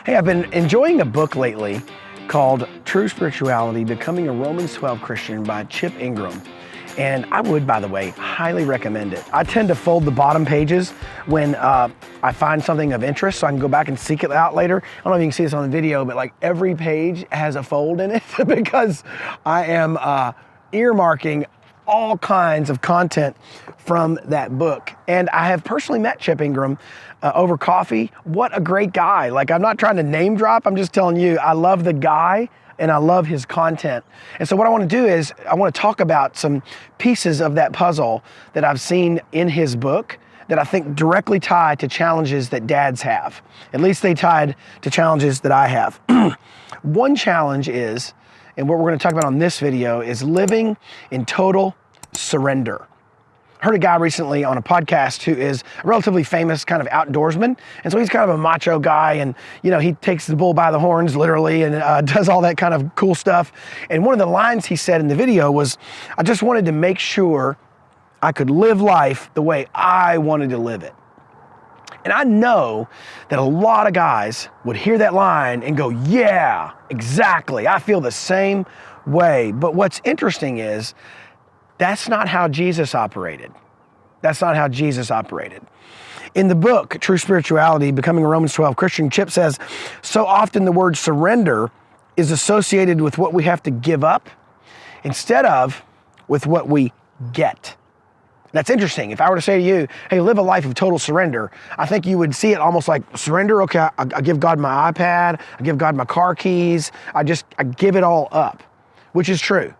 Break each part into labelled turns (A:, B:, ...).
A: Hey, I've been enjoying a book lately called True Spirituality, Becoming a Romans 12 Christian by Chip Ingram. And I would, by the way, highly recommend it. I tend to fold the bottom pages when I find something of interest so I can go back and seek it out later. I don't know if you can see this on the video, but like every page has a fold in it because I am earmarking all kinds of content from that book. And I have personally met Chip Ingram over coffee. What a great guy. Like, I'm not trying to name drop, I'm just telling you, I love the guy and I love his content. And so what I want to do is I want to talk about some pieces of that puzzle that I've seen in his book that I think directly tie to challenges that dads have. At least they tied to challenges that I have. One challenge is, and what we're going to talk about on this video, is living in total surrender. I heard a guy recently on a podcast who is a relatively famous kind of outdoorsman. And so he's kind of a macho guy, and he takes the bull by the horns literally and does all that kind of cool stuff. And one of the lines he said in the video was, I just wanted to make sure I could live life the way I wanted to live it. And I know that a lot of guys would hear that line and go, yeah, exactly. I feel the same way. But what's interesting is that's not how Jesus operated. That's not how Jesus operated. In the book, True Spirituality, Becoming a Romans 12 Christian, Chip says, so often the word surrender is associated with what we have to give up instead of with what we get. That's interesting. If I were to say to you, hey, live a life of total surrender, I think you would see it almost like surrender. Okay, I give God my iPad, I give God my car keys, I give it all up, which is true.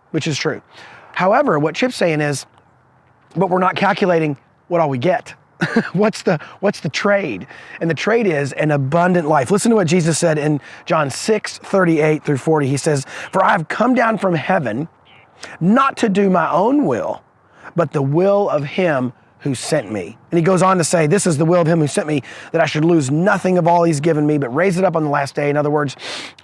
A: However, what Chip's saying is, but we're not calculating what all we get. What's the trade? And the trade is an abundant life. Listen to what Jesus said in John 6:38-40. He says, for I have come down from heaven not to do my own will, but the will of him who sent me. And he goes on to say, this is the will of him who sent me, that I should lose nothing of all he's given me, but raise it up on the last day. In other words,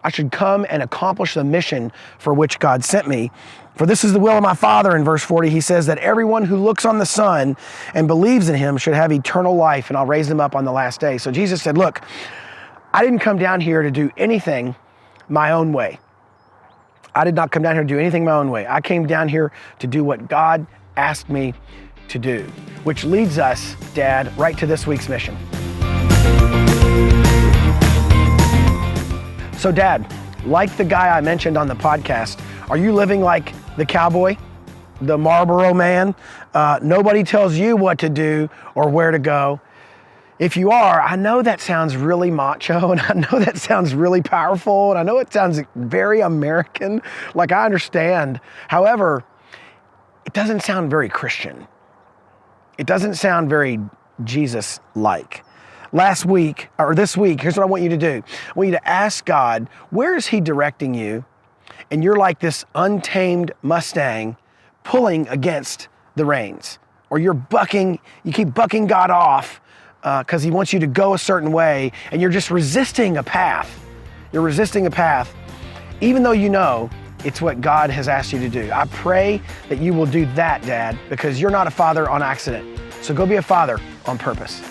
A: I should come and accomplish the mission for which God sent me. For this is the will of my Father. In verse 40, he says that everyone who looks on the Son and believes in him should have eternal life, and I'll raise them up on the last day. So Jesus said, look, I didn't come down here to do anything my own way. I did not come down here to do anything my own way. I came down here to do what God asked me to do, which leads us, Dad, right to this week's mission. So Dad, like the guy I mentioned on the podcast, are you living like the cowboy, the Marlboro man? Nobody tells you what to do or where to go. If you are, I know that sounds really macho, and I know that sounds really powerful, and I know it sounds very American, like I understand. However, it doesn't sound very Christian. It doesn't sound very Jesus-like. This week, here's what I want you to do. I want you to ask God, where is he directing you? And you're like this untamed Mustang pulling against the reins. Or you keep bucking God off because he wants you to go a certain way, and you're just resisting a path. You're resisting a path, even though you know it's what God has asked you to do. I pray that you will do that, Dad, because you're not a father on accident. So go be a father on purpose.